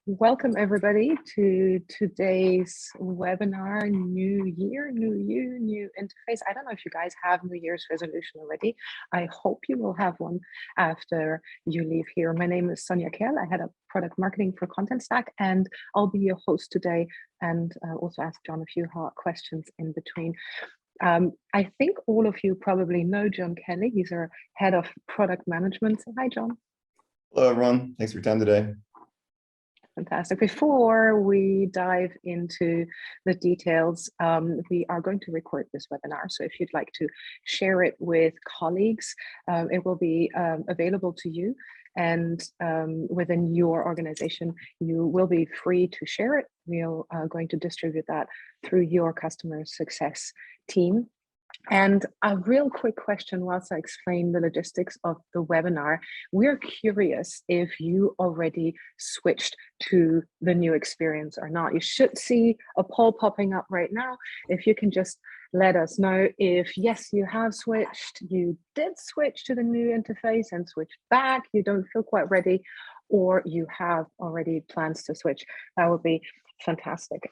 Welcome everybody to today's webinar, New Year, New You, New Interface. I don't know if you guys have New Year's resolution already. I hope you will have one after you leave here. My name is Sonja Keerl. I head up product marketing for Contentstack, and I'll be your host today and also ask John a few hard questions in between. I think all of you probably know John Kelly. He's our head of product management. So hi, John. Hello, everyone. Thanks for your time today. Fantastic. Before we dive into the details, we are going to record this webinar. So if you'd like to share it with colleagues, it will be available to you. And within your organization, you will be free to share it. We are going to distribute that through your customer success team. And a real quick question whilst I explain the logistics of the webinar. We're curious if you already switched to the new experience or not. You should see a poll popping up right now. If you can just let us know if yes, you have switched, you did switch to the new interface and switch back, you don't feel quite ready, or you have already plans to switch. That would be fantastic.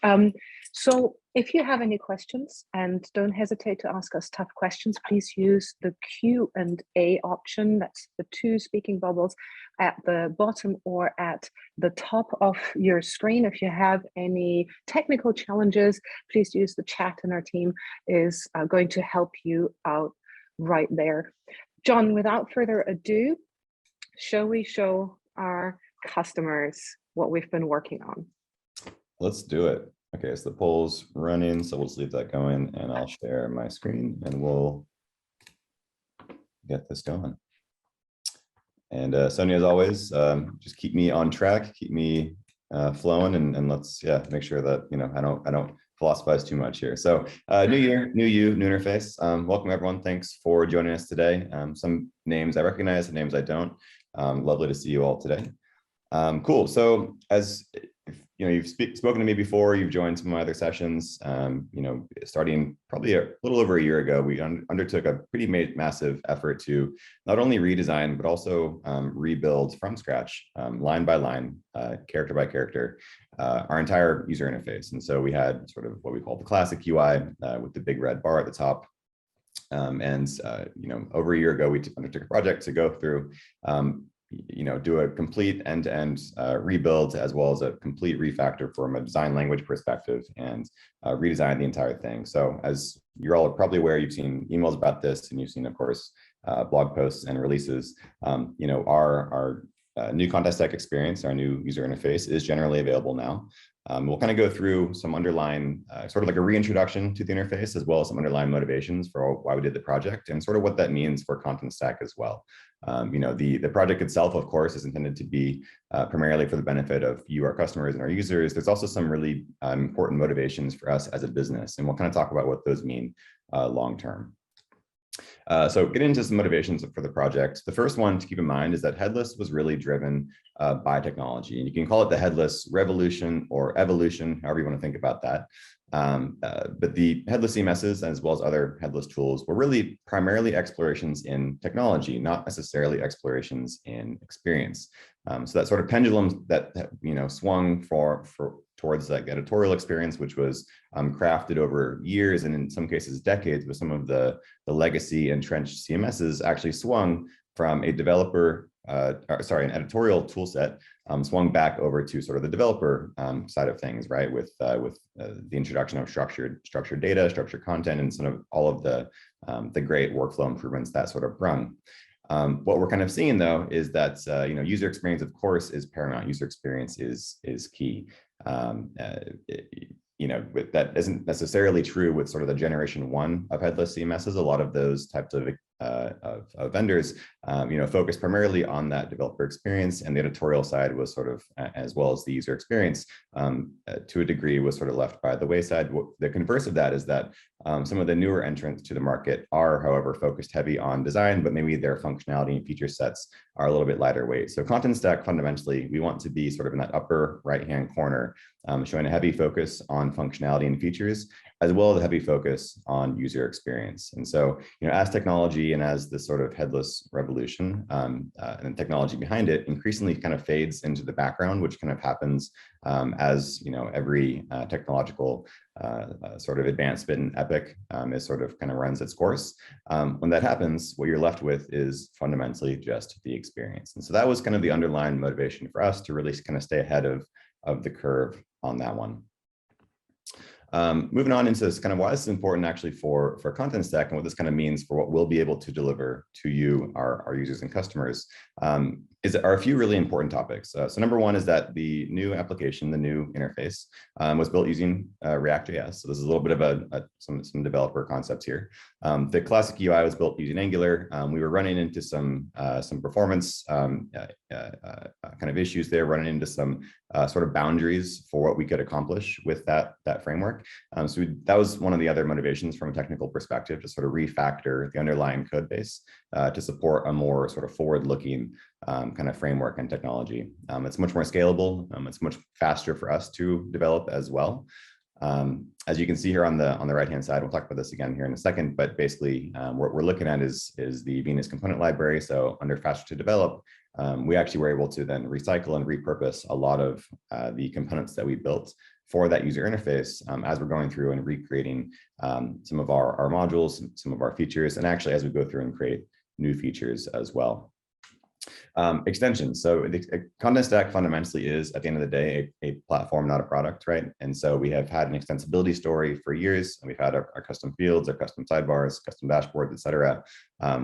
So if you have any questions, and don't hesitate to ask us tough questions, please use the Q&A option. That's the two speaking bubbles at the bottom or at the top of your screen. If you have any technical challenges, please use the chat, and our team is going to help you out right there. John, without further ado, shall we show our customers what we've been working on? Let's do it. Okay, so the poll's running, so we'll just leave that going, and I'll share my screen and we'll get this going. And Sonja, as always, just keep me on track, keep me flowing, and let's make sure that I don't philosophize too much here. So new year, new you, new interface. Welcome everyone. Thanks for joining us today. Some names I recognize, some names I don't. Lovely to see you all today. Cool. So as you've spoken to me before, you've joined some of my other sessions. Starting probably a little over a year ago, we undertook a pretty massive effort to not only redesign, but also rebuild from scratch, line by line, character by character, our entire user interface. And so we had sort of what we call the classic UI with the big red bar at the top. Over a year ago, we undertook a project to go through do a complete end-to-end rebuild, as well as a complete refactor from a design language perspective, and redesign the entire thing. So as you're all probably aware, you've seen emails about this, and you've seen, of course, blog posts and releases. Our new Contentstack experience, our new user interface, is generally available now. We'll kind of go through some underlying, sort of like a reintroduction to the interface, as well as some underlying motivations for why we did the project, and sort of what that means for Contentstack as well. The project itself, of course, is intended to be primarily for the benefit of you, our customers, and our users. There's also some really important motivations for us as a business, and we'll kind of talk about what those mean long term. So getting into some motivations for the project. The first one to keep in mind is that headless was really driven by technology, and you can call it the headless revolution or evolution, however you want to think about that. But the headless CMSs, as well as other headless tools, were really primarily explorations in technology, not necessarily explorations in experience. So that sort of pendulum that swung towards like editorial experience, which was crafted over years and in some cases decades with some of the legacy entrenched CMSs, actually swung from a developer, an editorial tool set, swung back over to sort of the developer side of things, right? With the introduction of structured data, structured content, and sort of all of the great workflow improvements that sort of brung. What we're kind of seeing though is that user experience, of course, is paramount. User experience is key. That isn't necessarily true with sort of the generation one of headless CMSs. A lot of those types of vendors, focus primarily on that developer experience, and the editorial side was sort of, as well as the user experience, to a degree, was sort of left by the wayside. The converse of that is that some of the newer entrants to the market are, however, focused heavy on design, but maybe their functionality and feature sets are a little bit lighter weight. So Contentstack, fundamentally, we want to be sort of in that upper right-hand corner, showing a heavy focus on functionality and features, as well as a heavy focus on user experience. And so, as technology society and as this sort of headless revolution and technology behind it increasingly kind of fades into the background, which kind of happens as every technological sort of advancement and epic is sort of kind of runs its course. When that happens, what you're left with is fundamentally just the experience. And so that was kind of the underlying motivation for us to really kind of stay ahead of the curve on that one. Moving on into this kind of why this is important actually for Contentstack and what this kind of means for what we'll be able to deliver to you, our users and customers, are a few really important topics. So number one is that the new application, the new interface, was built using React.js. So this is a little bit of some developer concepts here. The classic UI was built using Angular. We were running into some performance kind of issues there, running into some sort of boundaries for what we could accomplish with that framework. So that was one of the other motivations from a technical perspective, to sort of refactor the underlying code base to support a more sort of forward-looking kind of framework and technology. It's much more scalable. It's much faster for us to develop as well. As you can see here on the right-hand side, we'll talk about this again here in a second, but basically what we're looking at is the Venus component library. So under faster to develop, we actually were able to then recycle and repurpose a lot of the components that we built for that user interface as we're going through and recreating some of our modules, some of our features, and actually as we go through and create new features as well. Extensions. So the Contentstack fundamentally is, at the end of the day, a platform, not a product, right? And so we have had an extensibility story for years, and we've had our custom fields, our custom sidebars, custom dashboards, et cetera.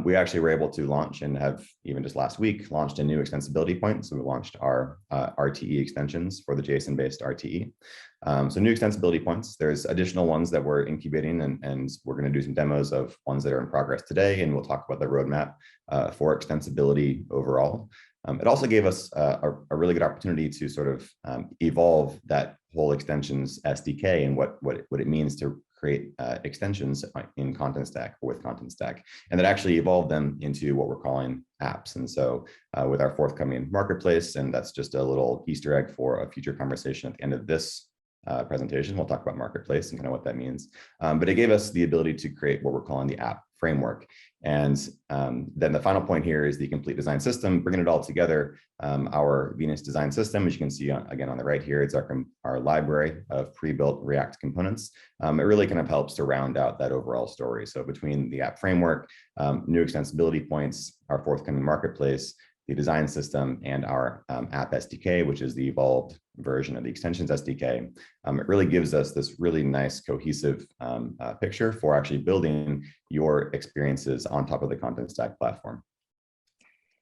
We actually were able to launch and have, even just last week, launched a new extensibility point. So we launched our RTE extensions for the JSON-based RTE. So new extensibility points. There's additional ones that we're incubating, and we're going to do some demos of ones that are in progress today, and we'll talk about the roadmap for extensibility overall. It also gave us a really good opportunity to sort of evolve that whole extensions SDK and what it means to create extensions in Contentstack or with Contentstack, and that actually evolved them into what we're calling apps. And so with our forthcoming marketplace, and that's just a little Easter egg for a future conversation at the end of this presentation, we'll talk about marketplace and kind of what that means. But it gave us the ability to create what we're calling the app framework. And then the final point here is the complete design system, bringing it all together. Our Venus design system, as you can see again on the right here, it's our library of pre-built React components. It really kind of helps to round out that overall story. So between the app framework, new extensibility points, our forthcoming marketplace, the design system, and our app SDK, which is the evolved version of the extensions SDK, it really gives us this really nice cohesive picture for actually building your experiences on top of the Contentstack platform.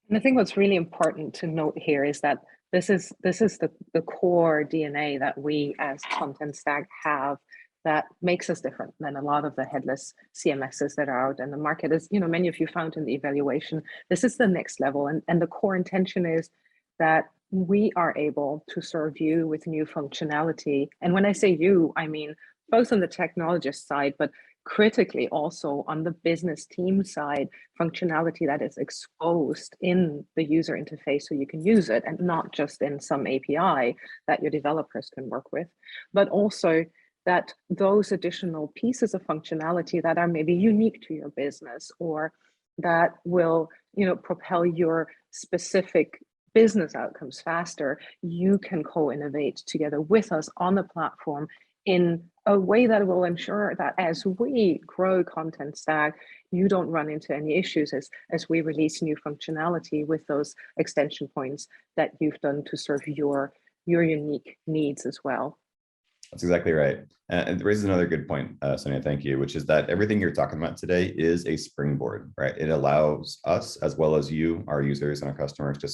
And I think what's really important to note here is that this is the core DNA that we as Contentstack have that makes us different than a lot of the headless CMSs that are out in the market. As many of you found in the evaluation, this is the next level, and the core intention is that we are able to serve you with new functionality. And when I say you, I mean both on the technologist side, but critically also on the business team side, functionality that is exposed in the user interface so you can use it, and not just in some API that your developers can work with, but also that those additional pieces of functionality that are maybe unique to your business or that will propel your specific business outcomes faster, you can co-innovate together with us on the platform in a way that will ensure that as we grow Contentstack, you don't run into any issues as we release new functionality with those extension points that you've done to serve your unique needs as well. That's exactly right. And it raises another good point, Sonja, thank you, which is that everything you're talking about today is a springboard, right? It allows us, as well as you, our users and our customers, to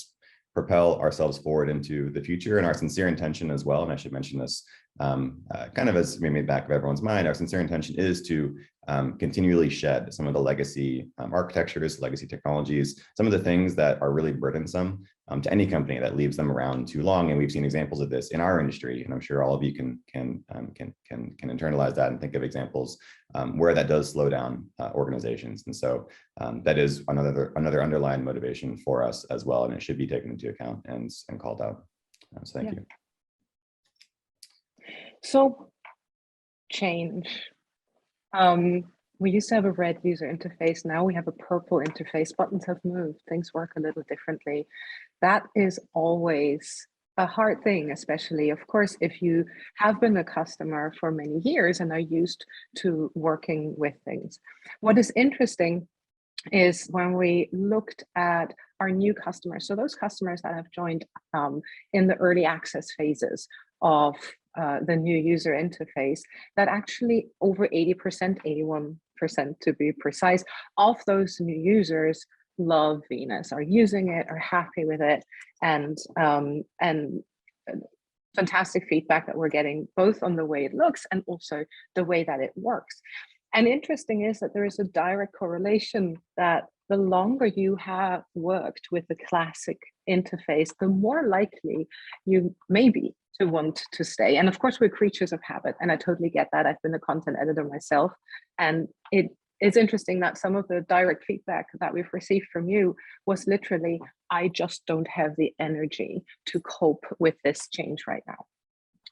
propel ourselves forward into the future. And our sincere intention as well, and I should mention this kind of as maybe back of everyone's mind, our sincere intention is to continually shed some of the legacy architectures, legacy technologies, some of the things that are really burdensome to any company that leaves them around too long. And we've seen examples of this in our industry, and I'm sure all of you can internalize that and think of examples where that does slow down organizations. And so that is another underlying motivation for us as well, and it should be taken into account and called out. So thank you. So change. We used to have a red user interface. Now we have a purple interface. Buttons have moved. Things work a little differently. That is always a hard thing, especially, of course, if you have been a customer for many years and are used to working with things. What is interesting is when we looked at our new customers, so those customers that have joined in the early access phases of the new user interface, that actually over 80%, 81% to be precise, of those new users love Venus, are using it, are happy with it, and fantastic feedback that we're getting both on the way it looks and also the way that it works. And interesting is that there is a direct correlation that the longer you have worked with the classic interface, the more likely you may be to want to stay. And of course, we're creatures of habit, and I totally get that. I've been a content editor myself, and it's interesting that some of the direct feedback that we've received from you was literally, I just don't have the energy to cope with this change right now.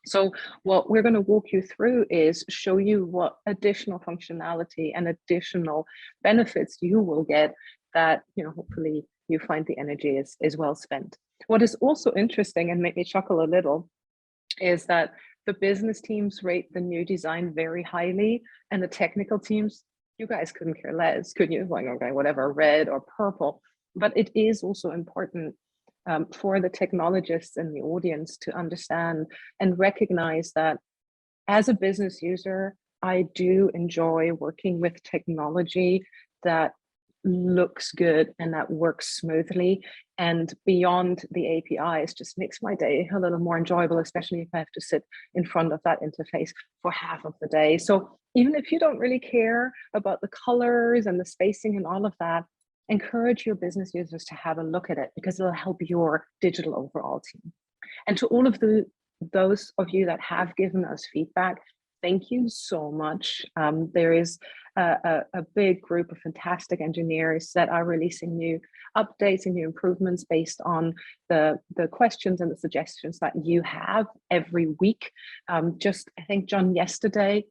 So what we're going to walk you through is show you what additional functionality and additional benefits you will get that, hopefully you find the energy is well spent. What is also interesting and made me chuckle a little is that the business teams rate the new design very highly, and the technical teams, you guys couldn't care less, couldn't you? Like, okay, whatever, red or purple. But it is also important for the technologists in the audience to understand and recognize that as a business user, I do enjoy working with technology that looks good and that works smoothly, and beyond the APIs just makes my day a little more enjoyable, especially if I have to sit in front of that interface for half of the day. So even if you don't really care about the colors and the spacing and all of that, encourage your business users to have a look at it, because it'll help your digital overall team. And to all of those of you that have given us feedback, thank you so much. There is a big group of fantastic engineers that are releasing new updates and new improvements based on the questions and the suggestions that you have every week. I think, John, yesterday,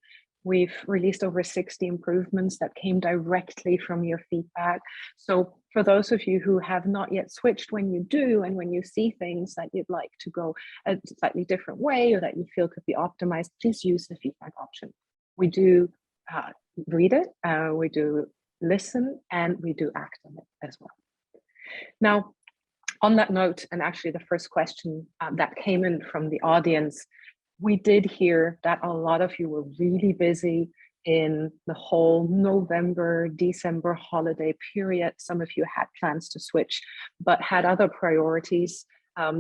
we've released over 60 improvements that came directly from your feedback. So for those of you who have not yet switched, when you do, and when you see things that you'd like to go a slightly different way or that you feel could be optimized, please use the feedback option. We do read it, we do listen, and we do act on it as well. Now, on that note, and actually the first question that came in from the audience, we did hear that a lot of you were really busy in the whole November, December holiday period. Some of you had plans to switch, but had other priorities.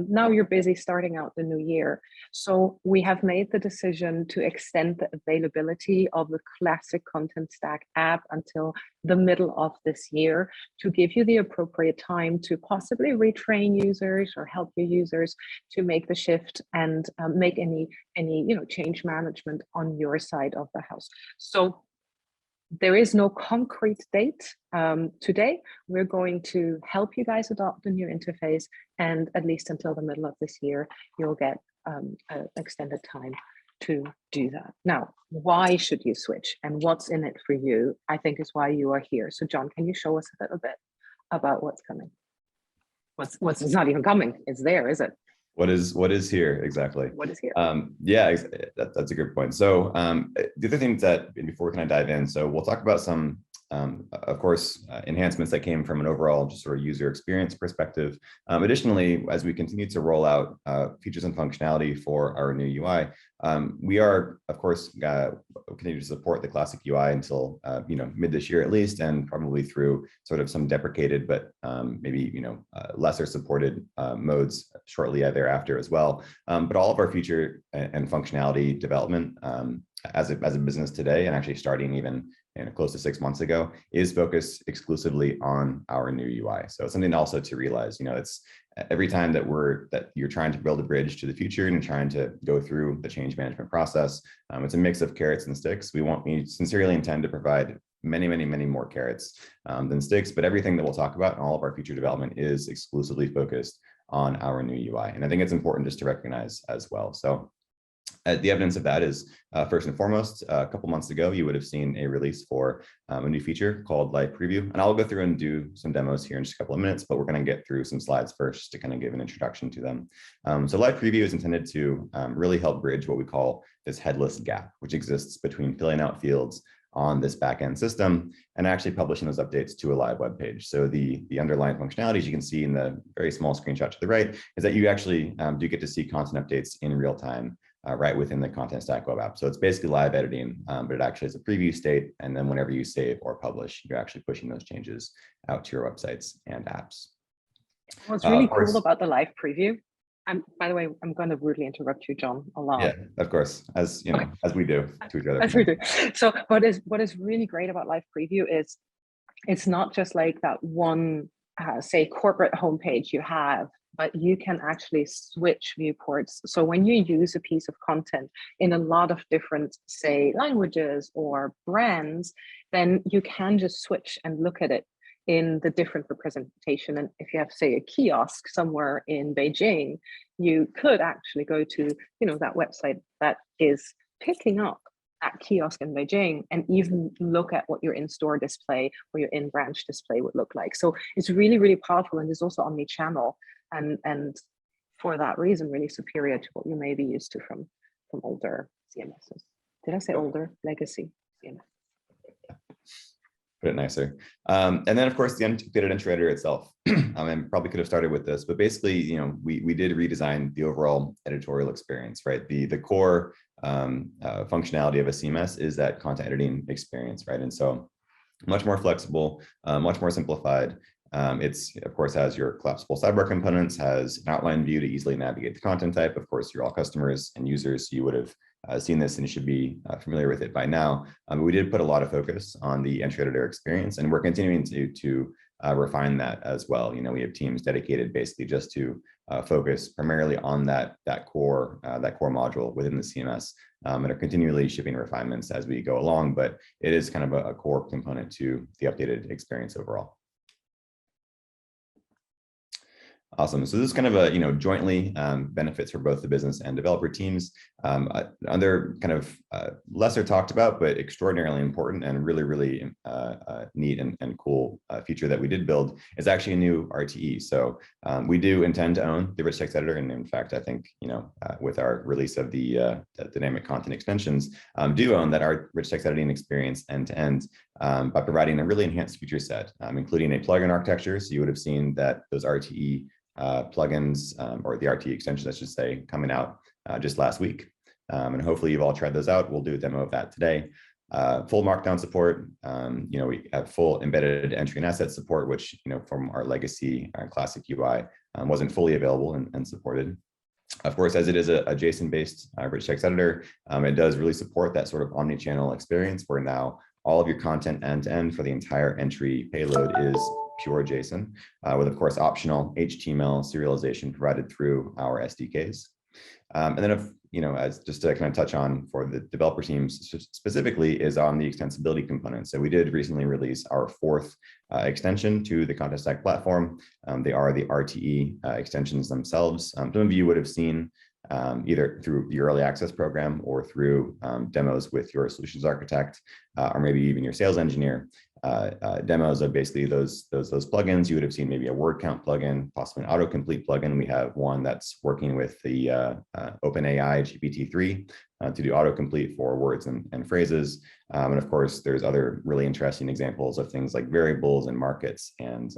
Now you're busy starting out the new year. So we have made the decision to extend the availability of the classic Contentstack app until the middle of this year, to give you the appropriate time to possibly retrain users or help your users to make the shift and make any change management on your side of the house. So there is no concrete date today. We're going to help you guys adopt the new interface, and at least until the middle of this year, you'll get an extended time to do that. Now, why should you switch and what's in it for you, I think, is why you are here. So John, can you show us a little bit about what's coming? What's not even coming, it's there, is it? What is here exactly? What is here? Yeah, that's a good point. So the other things that, before we kind of dive in, so we'll talk about some, of course, enhancements that came from an overall just sort of user experience perspective. Additionally, as we continue to roll out features and functionality for our new UI, we are, of course, continue to support the classic UI until mid this year at least, and probably through sort of some deprecated but maybe lesser supported modes shortly thereafter as well. But all of our feature and functionality development as a business today, and actually starting even close to 6 months ago, is focused exclusively on our new UI. So it's something also to realize, it's every time that you're trying to build a bridge to the future and trying to go through the change management process, it's a mix of carrots and sticks. We sincerely intend to provide many more carrots than sticks, but everything that we'll talk about in all of our future development is exclusively focused on our new UI. And I think it's important just to recognize as well. So The evidence of that is, first and foremost, a couple months ago, you would have seen a release for a new feature called Live Preview. And I'll go through and do some demos here in just a couple of minutes, but we're going to get through some slides first to kind of give an introduction to them. So Live Preview is intended to really help bridge what we call this headless gap, which exists between filling out fields on this backend system and actually publishing those updates to a live web page. So the underlying functionalities you can see in the very small screenshot to the right is that you actually do get to see content updates in real time right within the Contentstack web app. So it's basically live editing, but it actually is a preview state. And then whenever you save or publish, you're actually pushing those changes out to your websites and apps. What's really cool about the live preview, by the way, I'm going to rudely interrupt you, John, a lot. Yeah, of course, as you know, as we do to each other. As we do. So what is really great about live preview is it's not just like that one, say, corporate homepage you have, but you can actually switch viewports. So when you use a piece of content in a lot of different, say, languages or brands, then you can just switch and look at it in the different representation. And if you have, say, a kiosk somewhere in Beijing, you could actually go to, that website that is picking up that kiosk in Beijing and even look at what your in-store display or your in-branch display would look like. So it's really, really powerful, and it's also omni-channel, and for that reason, really superior to what you may be used to from older CMSs. Did I say older? Legacy CMS. Put it nicer. And then, of course, the updated entry editor itself. I probably could have started with this, but basically, we did redesign the overall editorial experience, right? The core functionality of a CMS is that content editing experience, right? And so much more flexible, much more simplified. It's, of course, has your collapsible sidebar components, has an outline view to easily navigate the content type. Of course, you're all customers and users, so you would have seen this and you should be familiar with it by now. We did put a lot of focus on the entry editor experience, and we're continuing to refine that as well. We have teams dedicated basically just to focus primarily on that core module within the CMS, and are continually shipping refinements as we go along. But it is kind of a core component to the updated experience overall. Awesome. So this is kind of a, jointly benefits for both the business and developer teams. Other kind of lesser talked about, but extraordinarily important and really, really neat and cool feature that we did build is actually a new RTE. So we do intend to own the rich text editor. And in fact, I think, with our release of the dynamic content extensions, do own that our rich text editing experience end to end by providing a really enhanced feature set, including a plugin architecture. So you would have seen that those RTE plugins, or the RTE extensions, I should say, coming out just last week. And hopefully you've all tried those out. We'll do a demo of that today. Full markdown support. We have full embedded entry and asset support, which, from our legacy classic UI wasn't fully available and supported. Of course, as it is a JSON-based rich text editor, it does really support that sort of omni-channel experience where now all of your content end-to-end for the entire entry payload is pure JSON, with, of course, optional HTML serialization provided through our SDKs. And then, as just to kind of touch on for the developer teams specifically is on the extensibility component. So we did recently release our fourth extension to the Contentstack platform. They are the RTE extensions themselves. Some of you would have seen either through the early access program or through demos with your solutions architect, or maybe even your sales engineer. Demos of basically those plugins. You would have seen maybe a word count plugin, possibly an autocomplete plugin. We have one that's working with the OpenAI GPT-3 to do autocomplete for words and phrases. And of course, there's other really interesting examples of things like variables and markets and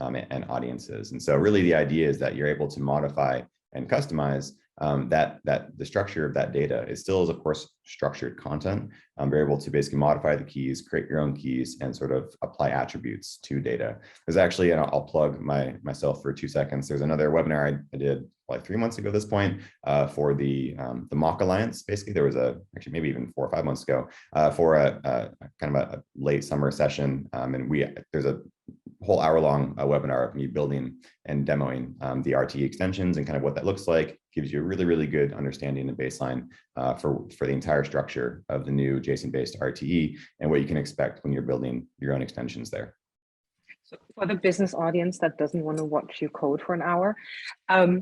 audiences. And so really the idea is that you're able to modify and customize that the structure of that data. It still is, of course, structured content. You're able to basically modify the keys, create your own keys, and sort of apply attributes to data. There's actually, and I'll plug myself for 2 seconds. There's another webinar I did like 3 months ago at this point for the Mock Alliance. Basically, there was actually maybe even 4 or 5 months ago for a kind of a late summer session, and there's a whole hour-long webinar of me building and demoing the RTE extensions and kind of what that looks like. Gives you a really, really good understanding and baseline for the entire structure of the new JSON-based RTE and what you can expect when you're building your own extensions there. So for the business audience that doesn't want to watch you code for an hour, um,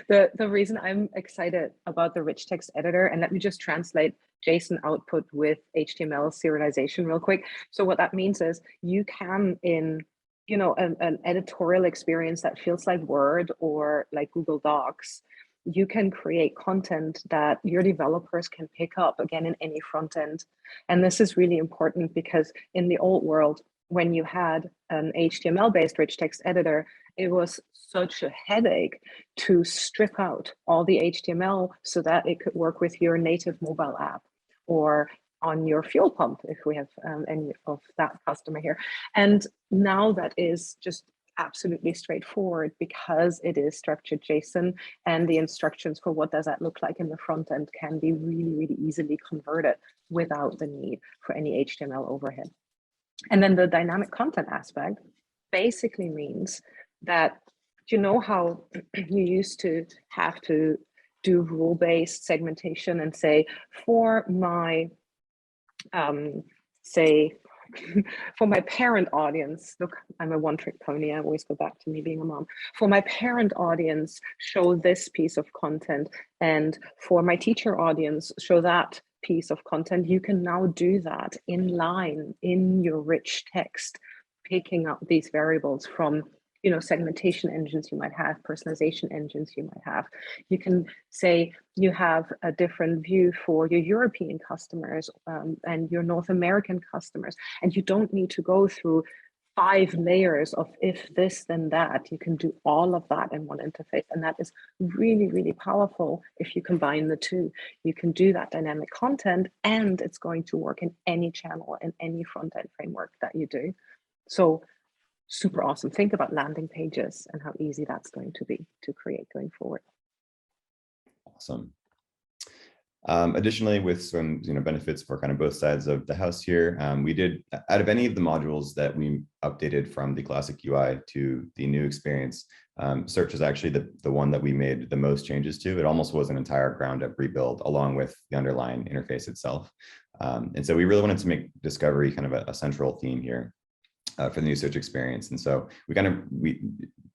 the reason I'm excited about the rich text editor, and let me just translate JSON output with HTML serialization real quick. So what that means is you can, in an editorial experience that feels like Word or like Google Docs, you can create content that your developers can pick up again in any front end. And this is really important because in the old world, when you had an HTML-based rich text editor, it was such a headache to strip out all the HTML so that it could work with your native mobile app or on your fuel pump, if we have any of that customer here. And now that is just absolutely straightforward because it is structured JSON, and the instructions for what does that look like in the front end can be really, really easily converted without the need for any HTML overhead. And then the dynamic content aspect basically means that, you know how you used to have to do rule-based segmentation and say, for my, for my parent audience, look, I'm a one-trick pony, I always go back to me being a mom. For my parent audience, show this piece of content, and for my teacher audience, show that piece of content. You can now do that in line in your rich text, picking up these variables from segmentation engines you might have, personalization engines you might have. You can say you have a different view for your European customers and your North American customers, and you don't need to go through 5 layers of if this then that. You can do all of that in one interface, and that is really, really powerful if you combine the two. You can do that dynamic content, and it's going to work in any channel and any front-end framework that you do. So super awesome. Think about landing pages and how easy that's going to be to create going forward. Awesome. Additionally, with some benefits for kind of both sides of the house here, we did, out of any of the modules that we updated from the classic UI to the new experience, search is actually the one that we made the most changes to. It almost was an entire ground up rebuild along with the underlying interface itself. And so we really wanted to make discovery kind of a central theme here. For the new search experience. And so we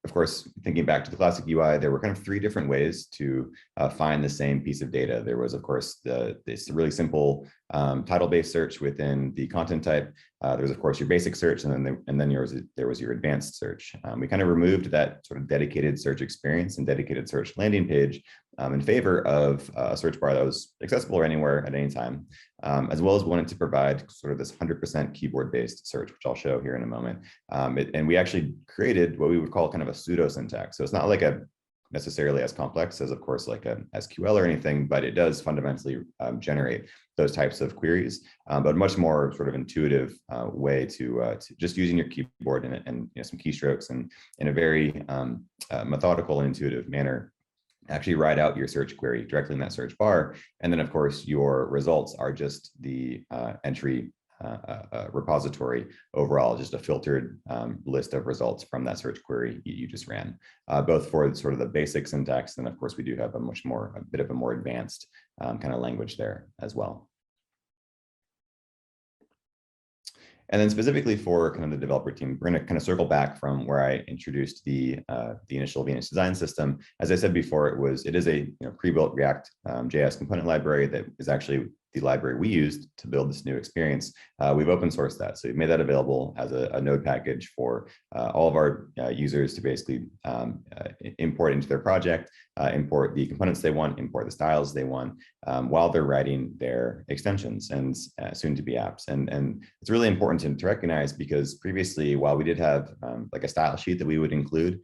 of course, thinking back to the classic UI, there were kind of 3 different ways to find the same piece of data. There was, of course, this really simple title-based search within the content type. There was, of course, your basic search, and then there was your advanced search. We kind of removed that sort of dedicated search experience and dedicated search landing page in favor of a search bar that was accessible anywhere at any time, as well as wanted to provide sort of this 100% keyboard-based search, which I'll show here in a moment. And we actually created what we would call kind of a pseudo syntax. So it's not like necessarily as complex as, of course, like a SQL or anything, but it does fundamentally generate those types of queries, but much more sort of intuitive way to just using your keyboard and some keystrokes and in a very methodical and intuitive manner, actually write out your search query directly in that search bar. And then, of course, your results are just the entry repository overall, just a filtered list of results from that search query you just ran, both for sort of the basic syntax. And of course, we do have a bit of a more advanced kind of language there as well. And then specifically for kind of the developer team, we're going to kind of circle back from where I introduced the initial Venus design system. As I said before, it is a pre-built React JS component library that is actually the library we used to build this new experience. We've open sourced that. So we've made that available as a node package for all of our users to basically import into their project, import the components they want, import the styles they want, while they're writing their extensions and soon to be apps. And it's really important to recognize, because previously, while we did have like a style sheet that we would include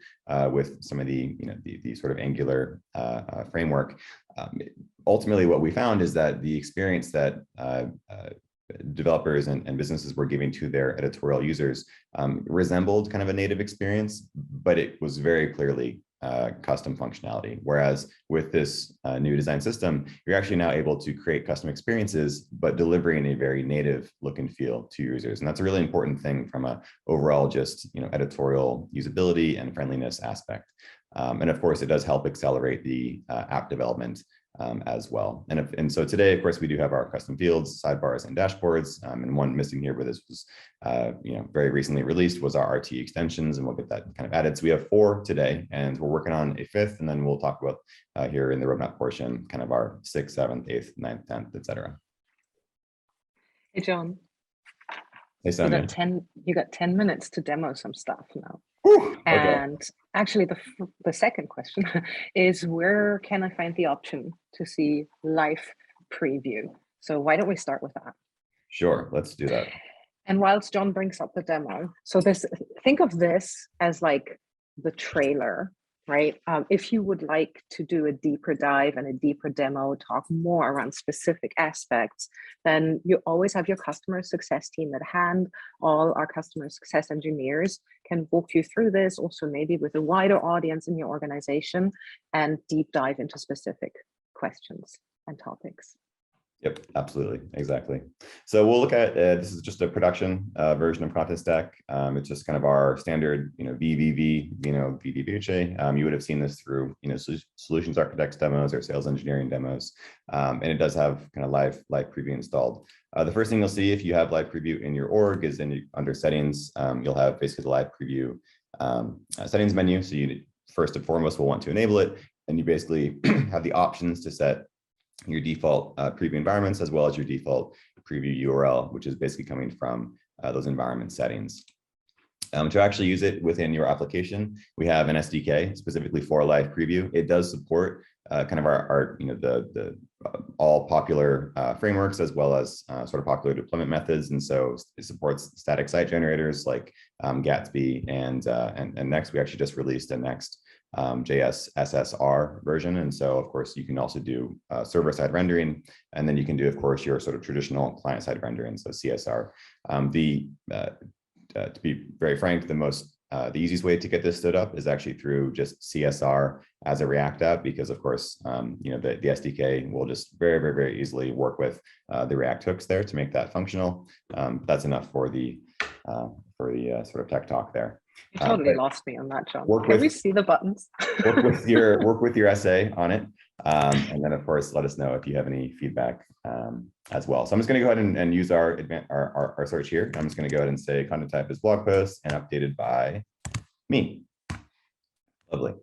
with some of the sort of Angular framework, ultimately what we found is that the experience that developers and businesses were giving to their editorial users resembled kind of a native experience, but it was very clearly custom functionality. Whereas with this new design system, you're actually now able to create custom experiences, but delivering a very native look and feel to users. And that's a really important thing from a overall just editorial usability and friendliness aspect. And of course, it does help accelerate the app development as well. And so today, of course, we do have our custom fields, sidebars, and dashboards. And one missing here, but this was very recently released, was our RT extensions, and we'll get that kind of added. So we have 4 today, and we're working on a 5th, and then we'll talk about here in the roadmap portion, kind of our 6th, 7th, 8th, 9th, 10th, etc. Hey, John. Hey, Sonja. You got 10 minutes to demo some stuff now. Whew, and okay. actually, the second question is, where can I find the option to see live preview? So why don't we start with that? Sure, let's do that. And whilst John brings up the demo, so think of this as like the trailer, right? If you would like to do a deeper dive and a deeper demo, talk more around specific aspects, then you always have your customer success team at hand. All our customer success engineers can walk you through this, also maybe with a wider audience in your organization, and deep dive into specific questions and topics. Yep, absolutely, exactly. So we'll look at this is just a production version of Contentstack. It's just kind of our standard, VVV, VDVHA. You would have seen this through, solutions architects demos or sales engineering demos, and it does have kind of live preview installed. The first thing you'll see if you have live preview in your org is under settings. You'll have basically the live preview settings menu. So you first and foremost will want to enable it, and you basically have the options to set your default preview environments, as well as your default preview URL, which is basically coming from those environment settings. To actually use it within your application, we have an SDK specifically for live preview. It does support kind of our all popular frameworks, as well as sort of popular deployment methods. And so it supports static site generators like Gatsby and Next. We actually just released a Next JS SSR version. And so, of course, you can also do server-side rendering, and then you can do, of course, your sort of traditional client-side rendering, so CSR. To be very frank, the easiest way to get this stood up is actually through just CSR as a React app, because, of course, the SDK will just very, very, very easily work with the React hooks there to make that functional. That's enough for the sort of tech talk there. You totally lost me on that, John. Can we see the buttons? work with your essay on it, and then of course let us know if you have any feedback as well. So I'm just going to go ahead and use our search here. I'm just going to go ahead and say content type is blog post and updated by me. Lovely.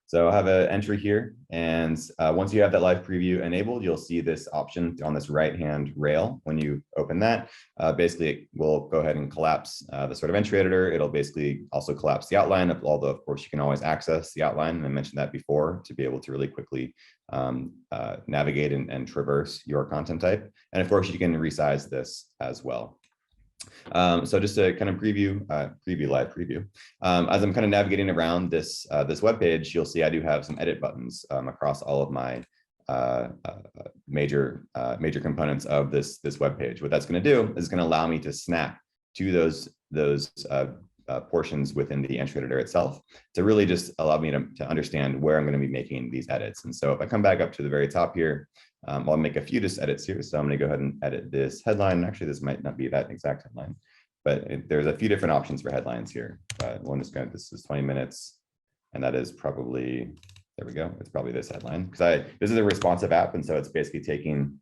So I have an entry here, and once you have that live preview enabled, you'll see this option on this right-hand rail. When you open that, basically it will go ahead and collapse the sort of entry editor. It'll basically also collapse the outline, although of course you can always access the outline, and I mentioned that before, to be able to really quickly navigate and traverse your content type. And of course you can resize this as well. So just to kind of live preview. As I'm kind of navigating around this web page, you'll see I do have some edit buttons across all of my major components of this web page. What that's going to do is going to allow me to snap to those portions within the entry editor itself, to really just allow me to understand where I'm going to be making these edits. And so if I come back up to the very top here, I'll make a few just edits here. So I'm going to go ahead and edit this headline. Actually, this might not be that exact headline, but there's a few different options for headlines here. This is 20 minutes, and that is probably, there we go. It's probably this headline, because this is a responsive app, and so it's basically taking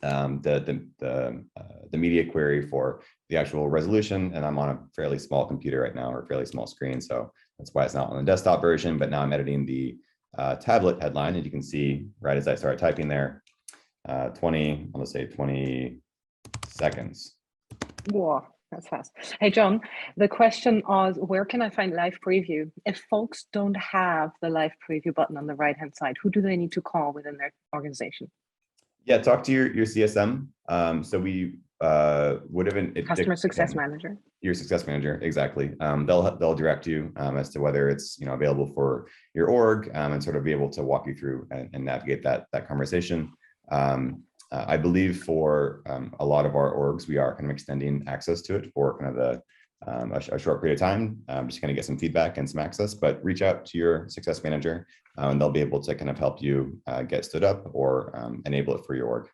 the media query for the actual resolution, and I'm on a fairly small computer right now, or a fairly small screen, so that's why it's not on the desktop version. But now I'm editing the tablet headline, and you can see right as I start typing there, 20 seconds. Whoa, that's fast. Hey, John, the question is, where can I find live preview? If folks don't have the live preview button on the right-hand side, who do they need to call within their organization? Yeah, talk to your CSM. So we would have been customer success manager. Your success manager, exactly. They'll direct you as to whether it's available for your org, and sort of be able to walk you through and navigate that conversation. I believe for a lot of our orgs, we are kind of extending access to it for kind of a short period of time, just kind of get some feedback and some access. But reach out to your success manager, and they'll be able to kind of help you get stood up or enable it for your org.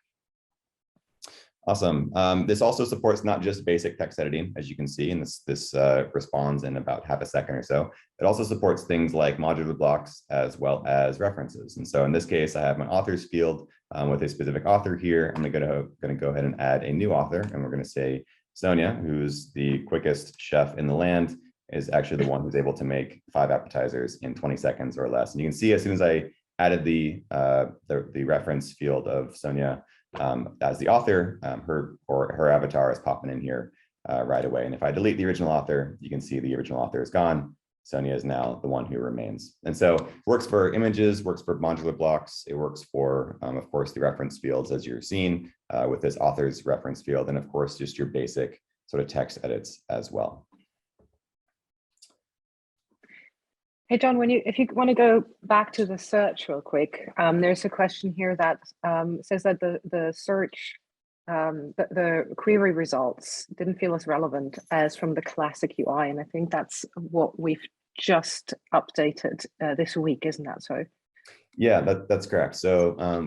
Awesome. This also supports not just basic text editing, as you can see, and this responds in about half a second or so. It also supports things like modular blocks as well as references. And so in this case, I have my authors field with a specific author here. I'm going to go ahead and add a new author, and we're going to say Sonja, who's the quickest chef in the land, is actually the one who's able to make 5 appetizers in 20 seconds or less. And you can see as soon as I added the reference field of Sonja as the author, her avatar is popping in here right away. And if I delete the original author, you can see the original author is gone. Sonja is now the one who remains. And so it works for images, works for modular blocks. It works for, of course, the reference fields as you're seeing with this author's reference field. And of course, just your basic sort of text edits as well. Hey, John, if you want to go back to the search real quick, there's a question here that says that the search, the query results didn't feel as relevant as from the classic UI. And I think that's what we've just updated this week, isn't that so? Yeah, that's correct. So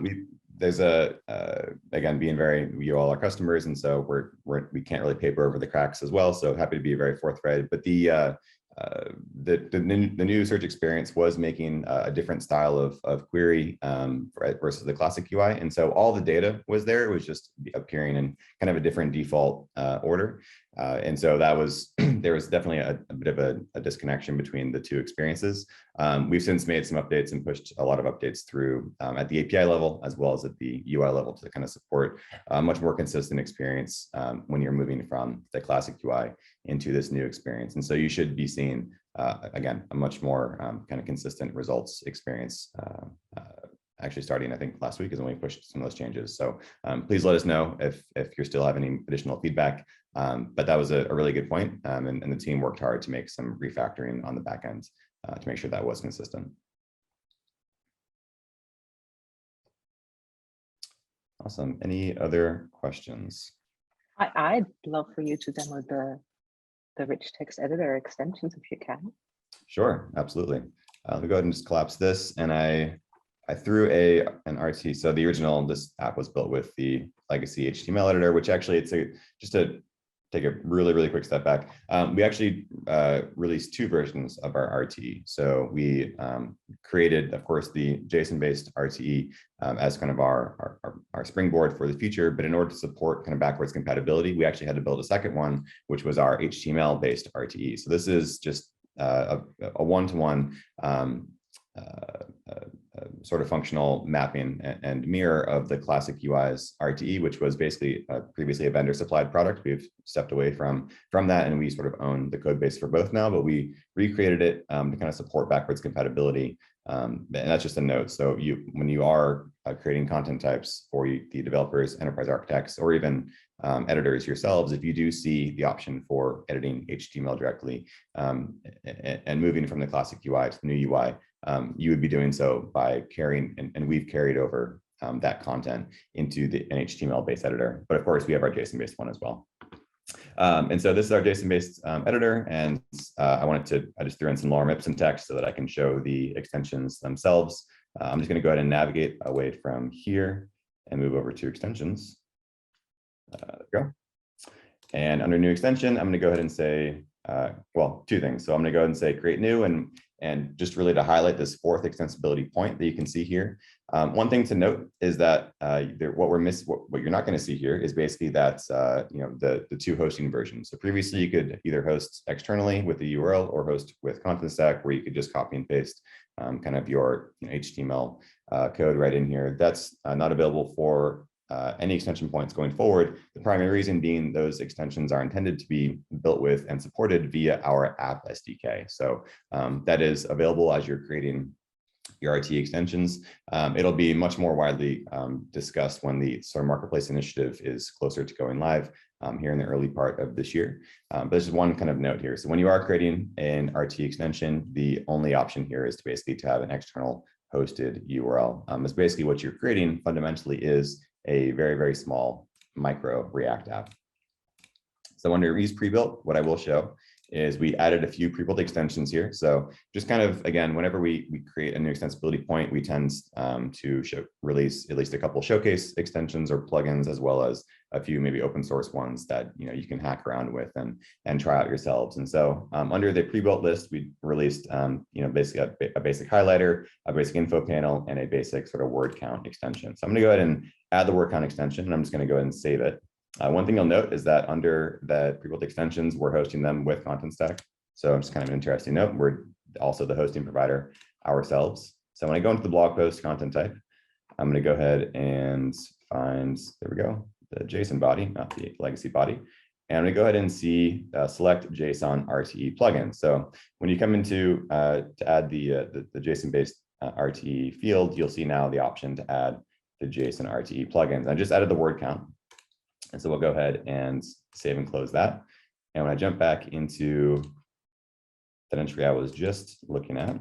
there's again, being you all are customers, and so we can't really paper over the cracks as well. So happy to be very forthright. But the new search experience was making a different style of query versus the classic UI. And so all the data was there. It was just appearing in kind of a different default order. And so that was, there was definitely a bit of a disconnection between the two experiences. We've since made some updates and pushed a lot of updates through at the API level, as well as at the UI level, to kind of support a much more consistent experience when you're moving from the classic UI into this new experience. And so you should be seeing, again, a much more kind of consistent results experience. Actually starting, I think, last week is when we pushed some of those changes. So please let us know if you're still having any additional feedback. But that was a really good point, and the team worked hard to make some refactoring on the back end to make sure that was consistent. Awesome. Any other questions? I'd love for you to demo the rich text editor extensions if you can. Sure, absolutely. Let me go ahead and just collapse this, and I threw an RT. So the original, this app was built with the legacy HTML editor, which actually just to take a really quick step back. We actually released 2 versions of our RTE. So we created, of course, the JSON-based RTE as kind of our springboard for the future. But in order to support kind of backwards compatibility, we actually had to build a second one, which was our HTML-based RTE. So this is just a one-to-one sort of functional mapping and mirror of the classic UI's RTE, which was basically previously a vendor supplied product. We've stepped away from that, and we sort of own the code base for both now, but we recreated it to kind of support backwards compatibility. And that's just a note. So when you are creating content types for the developers, enterprise architects, or even editors yourselves, if you do see the option for editing HTML directly and moving from the classic UI to the new UI, you would be doing so by carrying, and we've carried over that content into an HTML-based editor. But of course, we have our JSON-based one as well. And so this is our JSON-based editor, and I just threw in some lorem ipsum text so that I can show the extensions themselves. I'm just going to go ahead and navigate away from here and move over to extensions. There we go. And under new extension, I'm going to go ahead and say, well, 2 things. So I'm going to go ahead and say create new, and just really to highlight this 4th extensibility point that you can see here. One thing to note is that what you're not going to see here is basically that the 2 hosting versions. So previously you could either host externally with the URL or host with Contentstack, where you could just copy and paste kind of your HTML code right in here. That's not available for any extension points going forward. The primary reason being those extensions are intended to be built with and supported via our app SDK. So that is available as you're creating your RT extensions. It'll be much more widely discussed when the sort of marketplace initiative is closer to going live here in the early part of this year. But there's just one kind of note here. So when you are creating an RT extension, the only option here is to have an external hosted URL. It's basically what you're creating fundamentally is a very small micro React app. So under use pre-built, what I will show is we added a few pre-built extensions here. So just kind of, again, whenever we create a new extensibility point, we tend to release at least a couple showcase extensions or plugins, as well as a few maybe open source ones that you can hack around with and try out yourselves. And so under the pre-built list, we released basically a basic highlighter, a basic info panel, and a basic sort of word count extension. So I'm going to go ahead and add the word count extension, and I'm just going to go ahead and save it. One thing you'll note is that under the pre-built extensions, we're hosting them with Contentstack. So it's kind of an interesting note. We're also the hosting provider ourselves. So when I go into the blog post content type, I'm going to go ahead and find, there we go, the JSON body, not the legacy body. And I'm going to go ahead and select JSON RTE plugin. So when you come into to add the JSON-based RTE field, you'll see now the option to add the JSON RTE plugins. I just added the word count. And so we'll go ahead and save and close that. And when I jump back into that entry I was just looking at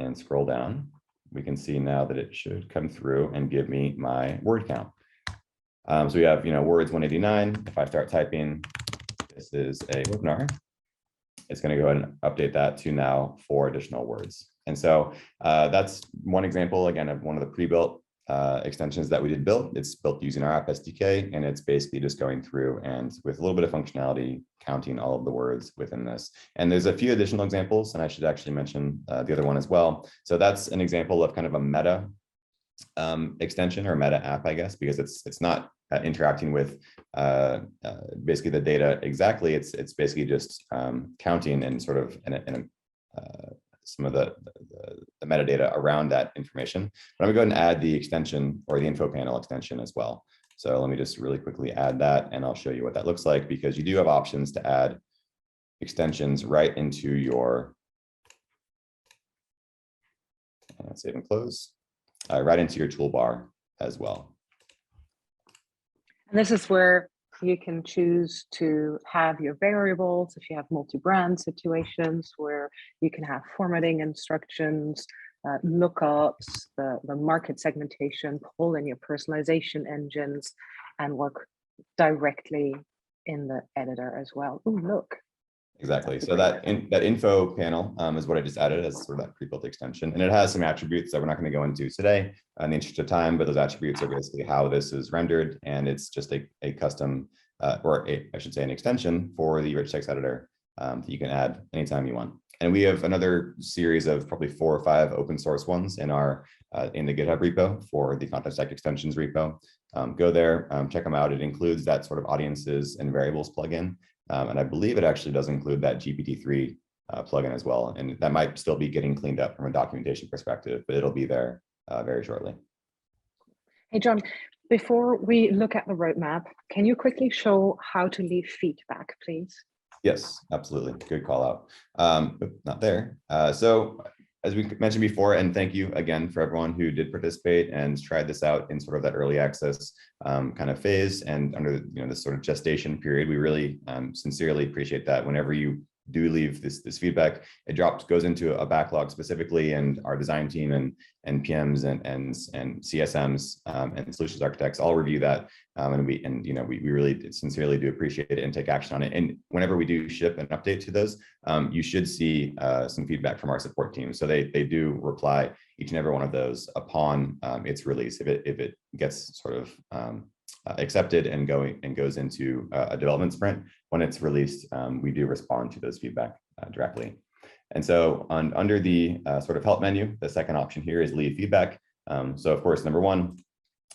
and scroll down, we can see now that it should come through and give me my word count. So we have, words 189. If I start typing, this is a webinar, it's going to go ahead and update that to now 4 additional words. And so that's one example, again, of one of the pre-built extensions that we did build. It's built using our app SDK, and it's basically just going through and with a little bit of functionality, counting all of the words within this. And there's a few additional examples, and I should actually mention the other one as well. So that's an example of kind of a meta extension or meta app, I guess, because it's not interacting with basically the data exactly. It's basically just counting and sort of some of the metadata around that information. But I'm gonna go ahead and add the extension or the info panel extension as well. So let me just really quickly add that, and I'll show you what that looks like, because you do have options to add extensions right into your, save and close, right into your toolbar as well. And this is where you can choose to have your variables if you have multi-brand situations, where you can have formatting instructions, lookups, the market segmentation, pull in your personalization engines, and work directly in the editor as well. Oh, look. Exactly. So that info panel is what I just added as sort of that pre-built extension, and it has some attributes that we're not going to go into today in the interest of time, but those attributes are basically how this is rendered, and it's just a custom I should say an extension for the rich text editor that you can add anytime you want. And we have another series of probably 4 or 5 open source ones in our in the GitHub repo for the Contentstack extensions repo. Go there, check them out. It includes that sort of audiences and variables plugin. And I believe it actually does include that GPT-3 plugin as well. And that might still be getting cleaned up from a documentation perspective, but it'll be there very shortly. Hey, John, before we look at the roadmap, can you quickly show how to leave feedback, please? Yes, absolutely. Good call out. Not there. So as we mentioned before, and thank you again for everyone who did participate and tried this out in sort of that early access kind of phase and under this sort of gestation period. We really sincerely appreciate that. Whenever you do leave this feedback, it goes into a backlog specifically, and our design team and PMs and CSMs and solutions architects all review that, and we really sincerely do appreciate it and take action on it. And whenever we do ship an update to those, you should see some feedback from our support team. So they do reply each and every one of those upon its release. If it gets sort of accepted and goes into a development sprint, when it's released, we do respond to those feedback directly. And so under the sort of help menu, the second option here is leave feedback. So of course, number one,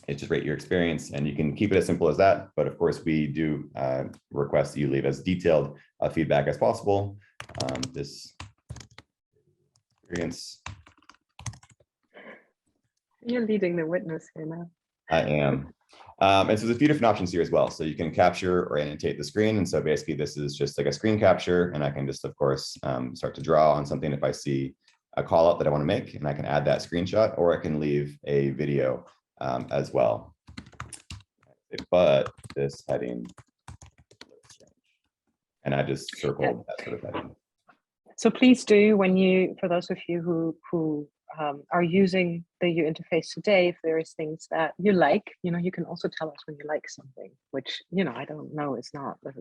it's just rate your experience, and you can keep it as simple as that. But of course, we do request that you leave as detailed feedback as possible. This experience. You're leading the witness here now. I am. And so there's a few different options here as well. So you can capture or annotate the screen. And so basically this is just like a screen capture, and I can just, of course, start to draw on something if I see a call out that I want to make, and I can add that screenshot, or I can leave a video as well. But this heading looks strange. And I just circled that sort of heading. So please do, for those of you who are using the U interface today, if there is things that you like, you can also tell us when you like something, which, I don't know, is not the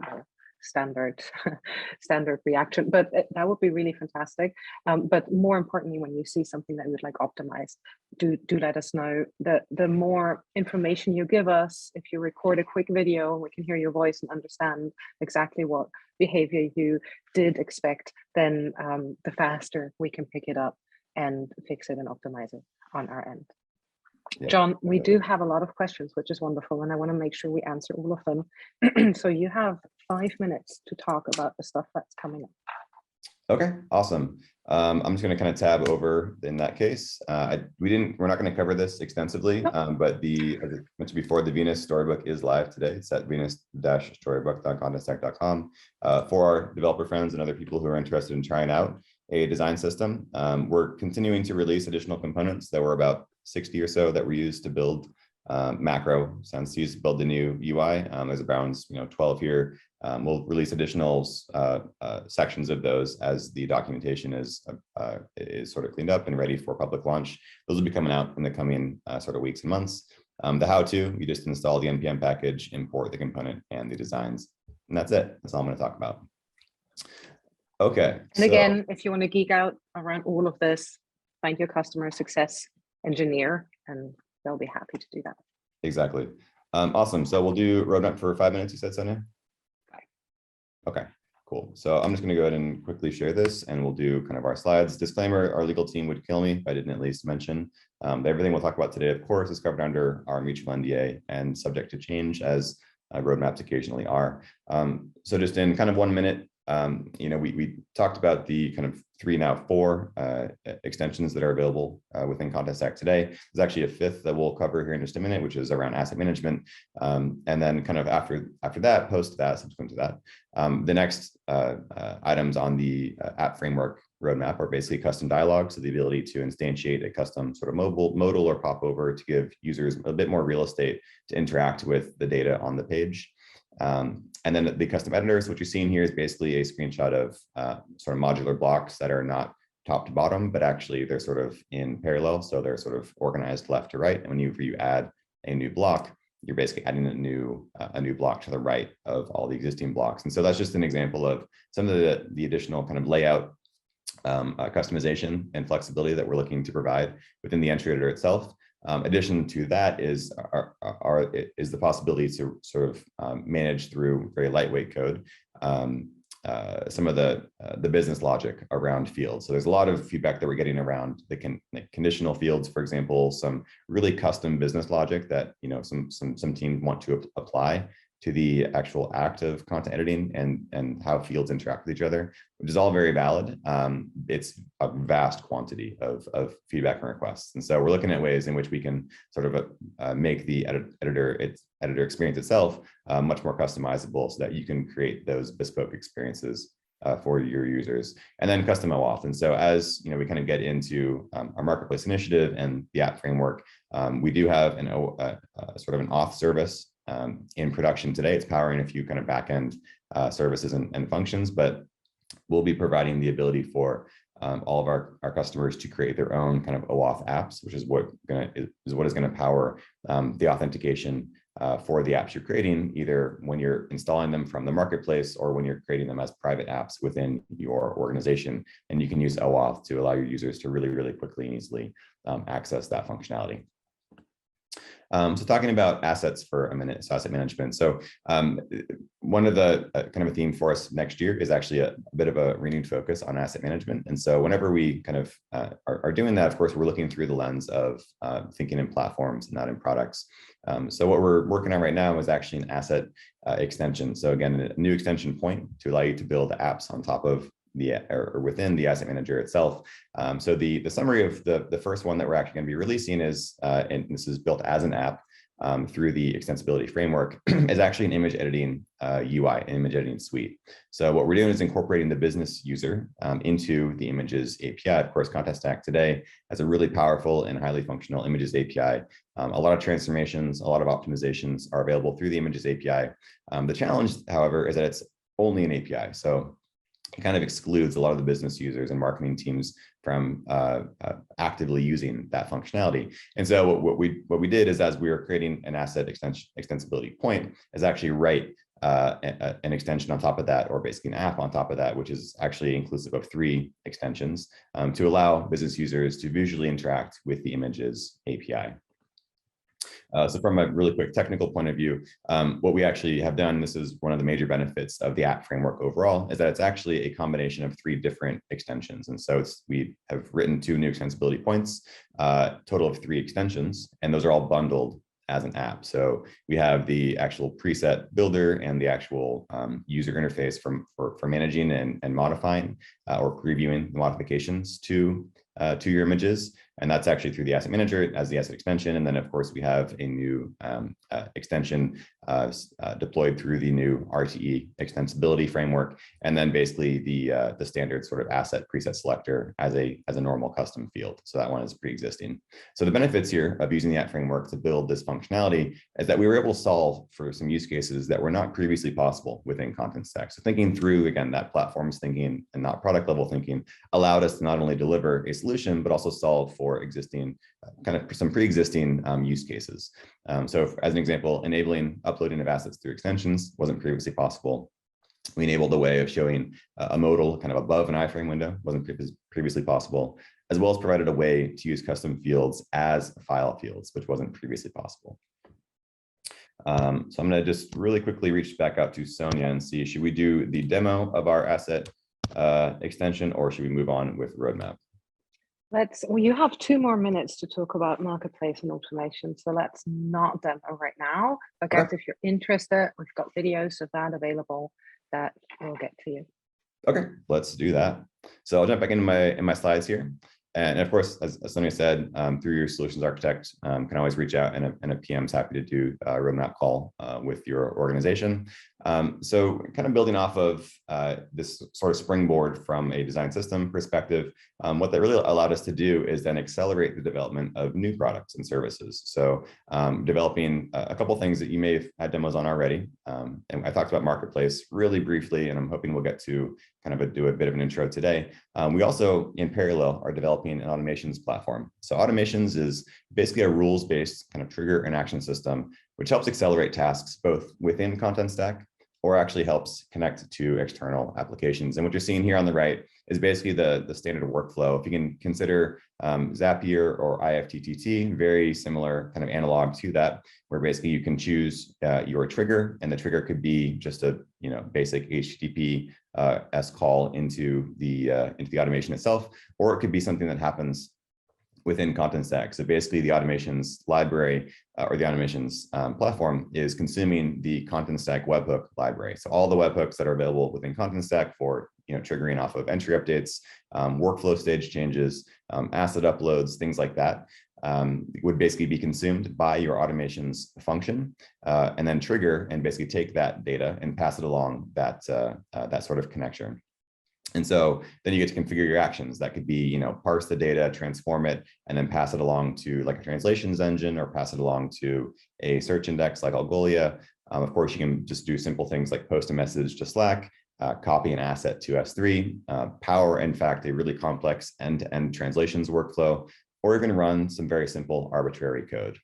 standard standard reaction, but that would be really fantastic. But more importantly, when you see something that you would like optimized, do let us know. The more information you give us, if you record a quick video and we can hear your voice and understand exactly what behavior you did expect, then the faster we can pick it up and fix it and optimize it on our end. Yeah, John, we do have a lot of questions, which is wonderful, and I want to make sure we answer all of them. So you have 5 minutes to talk about the stuff that's coming up. Okay, awesome. I'm just going to kind of tab over in that case. We're not going to cover this extensively, but as I mentioned before, the Venus Storybook is live today. It's at venus-storybook.contentstack.com for our developer friends and other people who are interested in trying out a design system. We're continuing to release additional components. There were about 60 or so that were used to build macro senses, build the new UI. There's around 12 here. We'll release additional sections of those as the documentation is sort of cleaned up and ready for public launch. Those will be coming out in the coming sort of weeks and months. The how-to, you just install the npm package, import the component and the designs, and that's it. That's all I'm going to talk about. Okay. And again, if you want to geek out around all of this, find your customer success engineer, and they'll be happy to do that. Exactly. Awesome. So we'll do roadmap for 5 minutes, you said, Sonja? Okay, cool. So I'm just going to go ahead and quickly share this, and we'll do kind of our slides. Disclaimer, our legal team would kill me if I didn't at least mention everything we'll talk about today, of course, is covered under our mutual NDA and subject to change, as roadmaps occasionally are. So just in kind of 1 minute, we talked about the kind of 3, now 4 extensions that are available within Contentstack today. There's actually a 5th that we'll cover here in just a minute, which is around asset management. And then kind of after that, post that, subsequent to that, the next items on the app framework roadmap are basically custom dialogues, so the ability to instantiate a custom sort of modal or popover to give users a bit more real estate to interact with the data on the page. And then the custom editors, what you're seeing here is basically a screenshot of sort of modular blocks that are not top to bottom, but actually they're sort of in parallel. So they're sort of organized left to right. And whenever you add a new block, you're basically adding a new block to the right of all the existing blocks. And so that's just an example of some of the additional kind of layout customization and flexibility that we're looking to provide within the entry editor itself. Addition to that is the possibility to sort of manage through very lightweight code some of the business logic around fields. So there's a lot of feedback that we're getting around the conditional fields, for example, some really custom business logic that some teams want to apply to the actual act of content editing and how fields interact with each other, which is all very valid. It's a vast quantity of feedback and requests. And so we're looking at ways in which we can sort of make the editor experience itself much more customizable so that you can create those bespoke experiences for your users. And then custom OAuth. And so as we kind of get into our marketplace initiative and the app framework, we do have sort of an auth service in production today. It's powering a few kind of backend services and functions, but we'll be providing the ability for all of our customers to create their own kind of OAuth apps, which is what is going to power the authentication for the apps you're creating, either when you're installing them from the marketplace or when you're creating them as private apps within your organization. And you can use OAuth to allow your users to really, really quickly and easily access that functionality. So talking about assets for a minute, so asset management. So one of the kind of a theme for us next year is actually a bit of a renewed focus on asset management. And so whenever we kind of are doing that, of course, we're looking through the lens of thinking in platforms, not in products. So what we're working on right now is actually an asset extension. So again, a new extension point to allow you to build apps on top of or within the asset manager itself. So the summary of the first one that we're actually going to be releasing is, and this is built as an app through the extensibility framework, is actually an image editing UI, an image editing suite. So what we're doing is incorporating the business user into the images API. Of course, Contentstack today has a really powerful and highly functional images API. A lot of transformations, a lot of optimizations are available through the images API. The challenge, however, is that it's only an API. So it kind of excludes a lot of the business users and marketing teams from actively using that functionality. And so what we did is, as we were creating an asset extensibility point, is actually write an extension on top of that, or basically an app on top of that, which is actually inclusive of 3 extensions to allow business users to visually interact with the images API. So from a really quick technical point of view, what we actually have done, this is one of the major benefits of the app framework overall, is that it's actually a combination of 3 different extensions. And so we have written 2 new extensibility points, total of 3 extensions, and those are all bundled as an app. So we have the actual preset builder and the actual user interface for managing and modifying or previewing the modifications to your images. And that's actually through the asset manager as the asset extension. And then of course we have a new extension deployed through the new RTE extensibility framework. And then basically the standard sort of asset preset selector as a normal custom field. So that one is pre-existing. So the benefits here of using the app framework to build this functionality is that we were able to solve for some use cases that were not previously possible within Contentstack. So thinking through, again, that platforms thinking and not product level thinking allowed us to not only deliver a solution, but also solve for existing kind of some pre-existing use cases. So as an example, enabling uploading of assets through extensions wasn't previously possible. We enabled a way of showing a modal kind of above an iframe window, wasn't previously possible, as well as provided a way to use custom fields as file fields, which wasn't previously possible. So I'm going to just really quickly reach back out to Sonja and see, should we do the demo of our asset extension, or should we move on with roadmap? Well, you have 2 more minutes to talk about marketplace and automation. So let's not demo right now. But guys, if you're interested, we've got videos of that available that will get to you. Okay, let's do that. So I'll jump back into my slides here. And of course, as Sonja said, through your solutions architect, can always reach out, and a PM is happy to do a roadmap call with your organization. So kind of building off of this sort of springboard from a design system perspective, what that really allowed us to do is then accelerate the development of new products and services. So developing a couple of things that you may have had demos on already. And I talked about marketplace really briefly, and I'm hoping we'll get to kind of do a bit of an intro today. We also, in parallel, are developing an automations platform. So automations is basically a rules-based kind of trigger and action system, which helps accelerate tasks both within Contentstack or actually helps connect to external applications. And what you're seeing here on the right is basically the standard workflow. If you can consider Zapier or IFTTT, very similar kind of analog to that, where basically you can choose your trigger, and the trigger could be just a basic HTTP S call into the automation itself, or it could be something that happens within Contentstack. So basically the automations library or the automations platform is consuming the Contentstack webhook library. So all the webhooks that are available within Contentstack for triggering off of entry updates, workflow stage changes, asset uploads, things like that, would basically be consumed by your automations function, and then trigger and basically take that data and pass it along that sort of connection. And so then you get to configure your actions. That could be, parse the data, transform it, and then pass it along to like a translations engine, or pass it along to a search index like Algolia. Of course, you can just do simple things like post a message to Slack, copy an asset to S3, power, in fact, a really complex end-to-end translations workflow, or even run some very simple arbitrary code.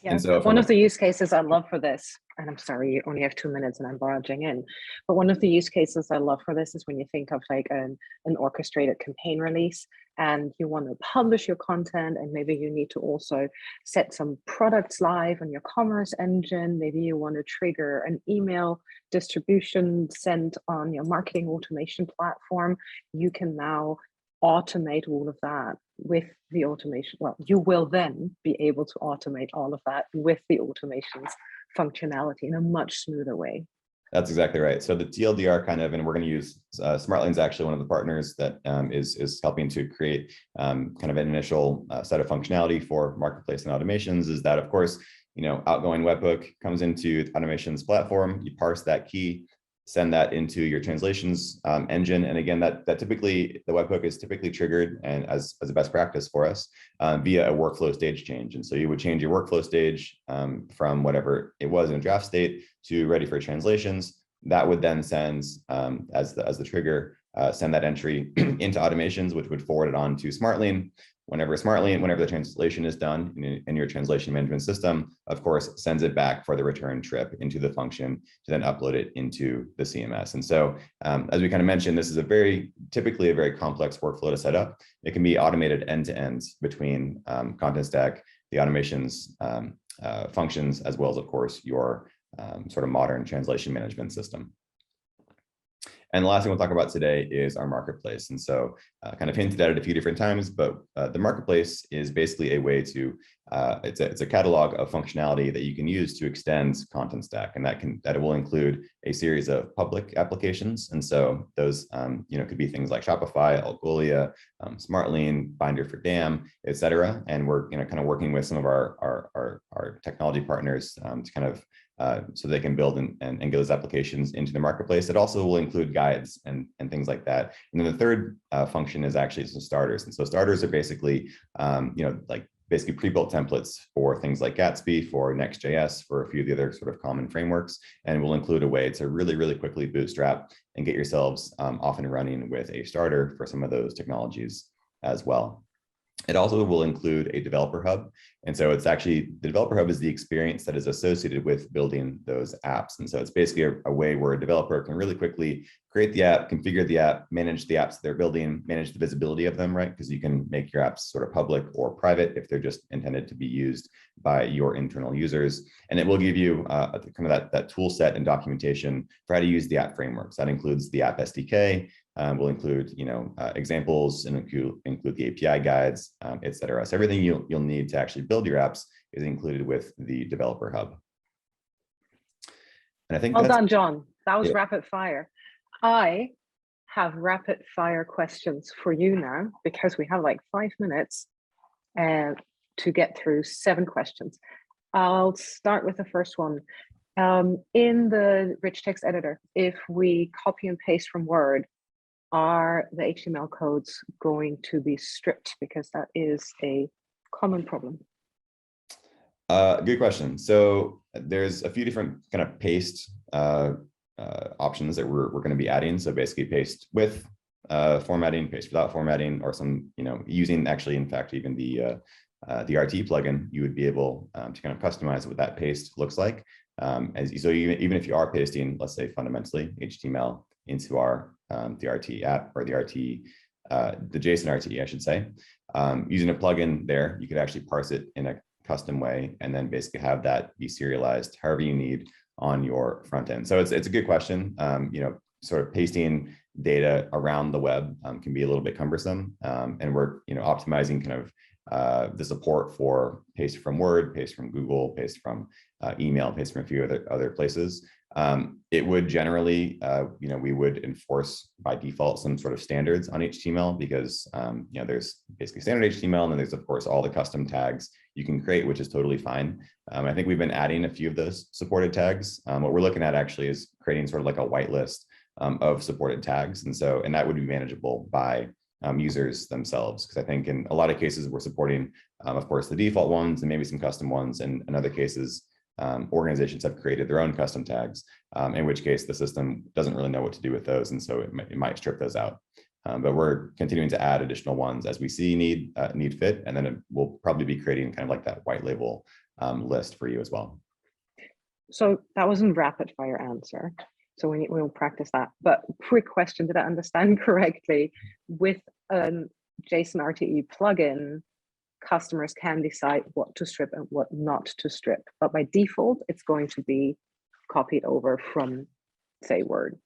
Yeah, and so one of the use cases I love for this, and I'm sorry, you only have 2 minutes and I'm barging in, but one of the use cases I love for this is when you think of like an orchestrated campaign release, and you want to publish your content, and maybe you need to also set some products live on your commerce engine. Maybe you want to trigger an email distribution sent on your marketing automation platform. You can now automate all of that with the automation. Well, you will then be able to automate all of that with the automations functionality in a much smoother way. That's exactly right. So the TLDR kind of, and we're going to use SmartLine's actually one of the partners that is helping to create kind of an initial set of functionality for marketplace and automations, is that, of course, outgoing webhook comes into the automations platform, you parse that key, send that into your translations engine. And again, that typically, the webhook is typically triggered, and as a best practice for us, via a workflow stage change. And so you would change your workflow stage from whatever it was in a draft state to ready for translations. That would then send, as the trigger, send that entry into automations, which would forward it on to Smartlean. Whenever the translation is done in your translation management system, of course, sends it back for the return trip into the function to then upload it into the CMS. And so, as we kind of mentioned, this is typically a very complex workflow to set up. It can be automated end to end between Contentstack, the automations functions, as well as, of course, your sort of modern translation management system. And the last thing we'll talk about today is our marketplace. And so kind of hinted at it a few different times, but the marketplace is basically a way to, it's a catalog of functionality that you can use to extend Contentstack, and that it will include a series of public applications. And so those could be things like Shopify, Algolia, Smartlean, Binder for Dam, et cetera. And we're kind of working with some of our technology partners to kind of so they can build and get those applications into the marketplace. It also will include guides and things like that. And then the third function is actually some starters. And so starters are basically, like basically pre-built templates for things like Gatsby, for Next.js, for a few of the other sort of common frameworks. And will include a way to really, really quickly bootstrap and get yourselves off and running with a starter for some of those technologies as well. It also will include a developer hub. And so it's actually, the developer hub is the experience that is associated with building those apps. And so it's basically a way where a developer can really quickly create the app, configure the app, manage the apps they're building, manage the visibility of them, right? Because you can make your apps sort of public or private if they're just intended to be used by your internal users. And it will give you kind of that tool set and documentation for how to use the app frameworks. That includes the app SDK, will include examples, and include the API guides, et cetera. So everything you'll need to actually build your apps is included with the developer hub. And I think well done, John. That was rapid fire. I have rapid fire questions for you now, because we have like 5 minutes to get through 7 questions. I'll start with the first one. In the rich text editor, if we copy and paste from Word, are the HTML codes going to be stripped? Because that is a common problem. Good question. So there's a few different kind of paste options that we're going to be adding. So basically paste with formatting, paste without formatting, or some, using actually, in fact, even the RT plugin, you would be able to kind of customize what that paste looks like. So even if you are pasting, let's say fundamentally HTML into our the RT app, or the JSON RT, I should say, using a plugin there, you could actually parse it in a custom way, and then basically have that be serialized however you need on your front end. So it's a good question. Sort of pasting data around the web can be a little bit cumbersome, and we're optimizing kind of the support for paste from Word, paste from Google, paste from email, paste from a few other places. It would generally, we would enforce by default some sort of standards on HTML, because there's basically standard HTML, and then there's of course all the custom tags you can create, which is totally fine. I think we've been adding a few of those supported tags. What we're looking at actually is creating sort of like a whitelist of supported tags, and that would be manageable by users themselves, because I think in a lot of cases we're supporting, of course, the default ones and maybe some custom ones, and in other cases organizations have created their own custom tags, in which case the system doesn't really know what to do with those, and so it might strip those out. But we're continuing to add additional ones as we see need fit, and then we'll probably be creating kind of like that white label list for you as well. So that wasn't rapid fire answer. So we'll practice that. But quick question, did I understand correctly? With a JSON RTE plugin, customers can decide what to strip and what not to strip. But by default, it's going to be copied over from, say, Word.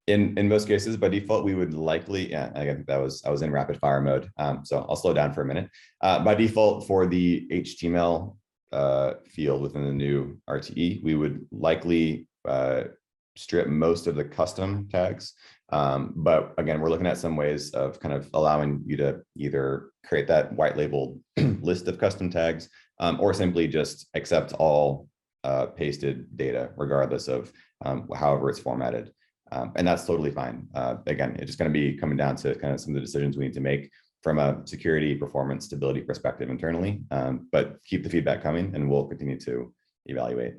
In most cases, by default, we would likely, I think I was in rapid fire mode, so I'll slow down for a minute. By default, for the HTML field within the new RTE, we would likely strip most of the custom tags. But again, we're looking at some ways of kind of allowing you to either create that white labeled list of custom tags, or simply just accept all pasted data, regardless of however it's formatted. And that's totally fine. Again, it's just going to be coming down to kind of some of the decisions we need to make from a security, performance, stability perspective internally. But keep the feedback coming, and we'll continue to evaluate.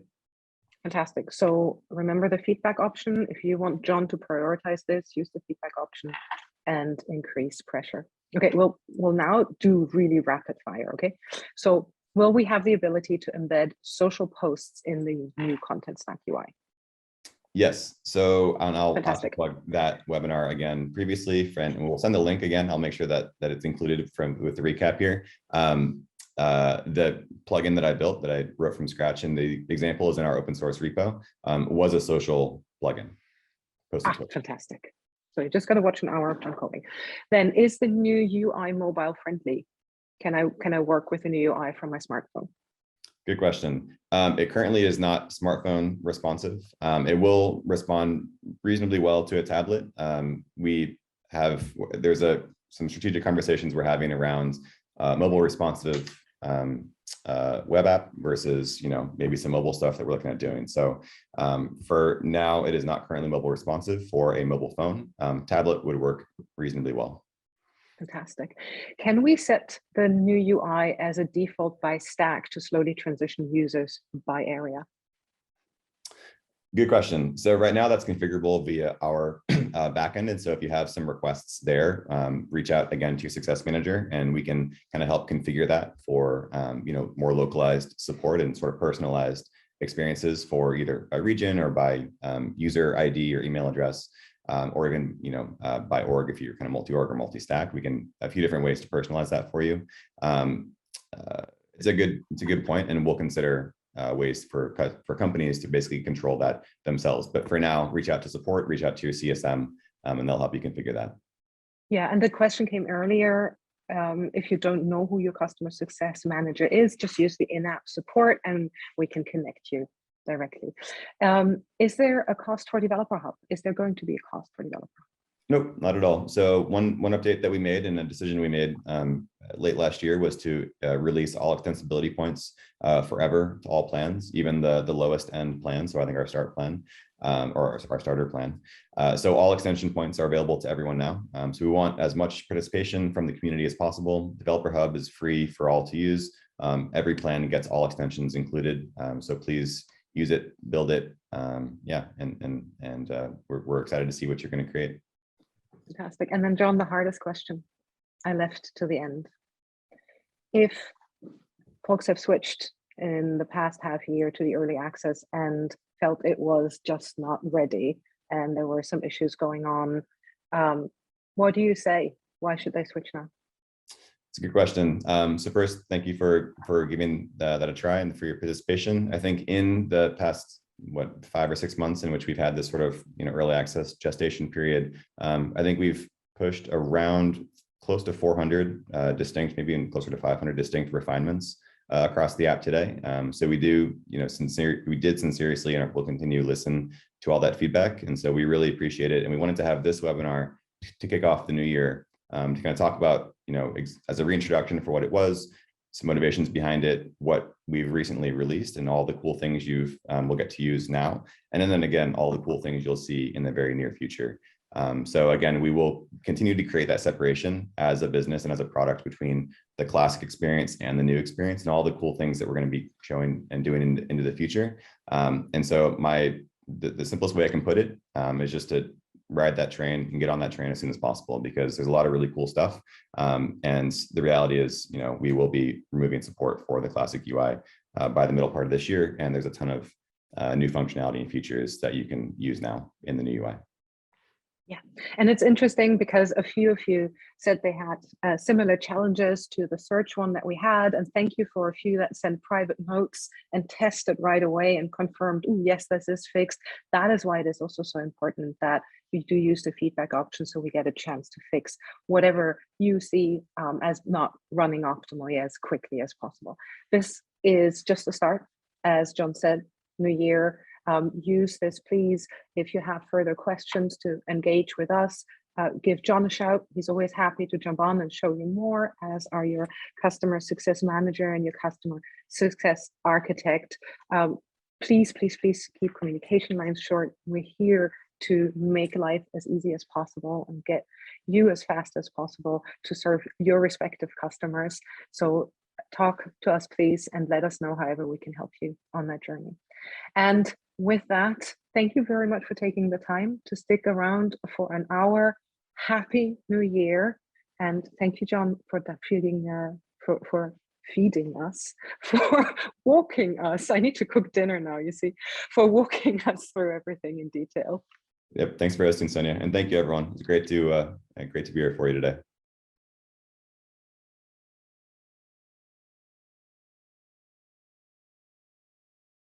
Fantastic. So remember the feedback option. If you want John to prioritize this, use the feedback option and increase pressure. Okay, we'll now do really rapid fire, okay? So will we have the ability to embed social posts in the new Contentstack UI? Yes. So, and I'll have to Fantastic. plug that webinar again previously, and we'll send the link again. I'll make sure that it's included with the recap here. The plugin that I built, that I wrote from scratch, and the example is in our open source repo, was a social plugin. Fantastic. So you just got to watch an hour of John coding. Then, is the new UI mobile friendly? Can I work with the new UI from my smartphone? Good question. It currently is not smartphone responsive. It will respond reasonably well to a tablet. There's some strategic conversations we're having around mobile responsive web app versus, maybe some mobile stuff that we're looking at doing. So for now, it is not currently mobile responsive for a mobile phone. Tablet would work reasonably well. Fantastic. Can we set the new UI as a default by stack to slowly transition users by area? Good question. So right now that's configurable via our backend. And so if you have some requests there, reach out again to your success manager, and we can kind of help configure that for more localized support and sort of personalized experiences for either by region or by user ID or email address. Or even by org if you're kind of multi-org or multi-stack. We can a few different ways to personalize that for you. It's a good point, and we'll consider ways for companies to basically control that themselves. But for now, reach out to support, reach out to your CSM, and they'll help you configure that. Yeah, and the question came earlier. If you don't know who your customer success manager is, just use the in-app support, and we can connect you directly. Is there a cost for Developer Hub? Is there going to be a cost for Developer Hub? Nope, not at all. So one update that we made, and a decision we made late last year, was to release all extensibility points forever to all plans, even the lowest end plan. So I think our start plan or our starter plan. So all extension points are available to everyone now. So we want as much participation from the community as possible. Developer Hub is free for all to use. Every plan gets all extensions included. So please use it, build it. Yeah, and we're excited to see what you're going to create. Fantastic. And then John, the hardest question I left to the end. If folks have switched in the past half year to the early access and felt it was just not ready and there were some issues going on, what do you say? Why should they switch now? It's a good question. So first, thank you for giving that a try and for your participation. I think in the past 5 or 6 months in which we've had this sort of early access gestation period, I think we've pushed around close to 400 distinct, maybe even closer to 500 distinct refinements across the app today. So we do, we did sincerely, and we'll continue to listen to all that feedback. And so we really appreciate it. And we wanted to have this webinar to kick off the new year, to kind of talk about, as a reintroduction for what it was, some motivations behind it, what we've recently released, and all the cool things will get to use now. And then again, all the cool things you'll see in the very near future. So again, we will continue to create that separation as a business and as a product between the classic experience and the new experience, and all the cool things that we're going to be showing and doing into the future. And so the simplest way I can put it is just to ride that train and get on that train as soon as possible, because there's a lot of really cool stuff. And the reality is, we will be removing support for the classic UI by the middle part of this year. And there's a ton of new functionality and features that you can use now in the new UI. Yeah, and it's interesting because a few of you said they had similar challenges to the search one that we had. And thank you for a few that sent private notes and tested right away and confirmed, oh, yes, this is fixed. That is why it is also so important that we do use the feedback option, so we get a chance to fix whatever you see as not running optimally as quickly as possible. This is just a start. As John said, new year. Use this, please. If you have further questions to engage with us, give John a shout. He's always happy to jump on and show you more, as are your customer success manager and your customer success architect. Please keep communication lines short. We're here to make life as easy as possible and get you as fast as possible to serve your respective customers. So talk to us, please, and let us know however we can help you on that journey. And with that, thank you very much for taking the time to stick around for an hour. Happy New Year. And thank you, John, for that for feeding us, for walking us. I need to cook dinner now, you see, for walking us through everything in detail. Yep. Thanks for hosting, Sonja. And thank you, everyone. It's great to be here for you today.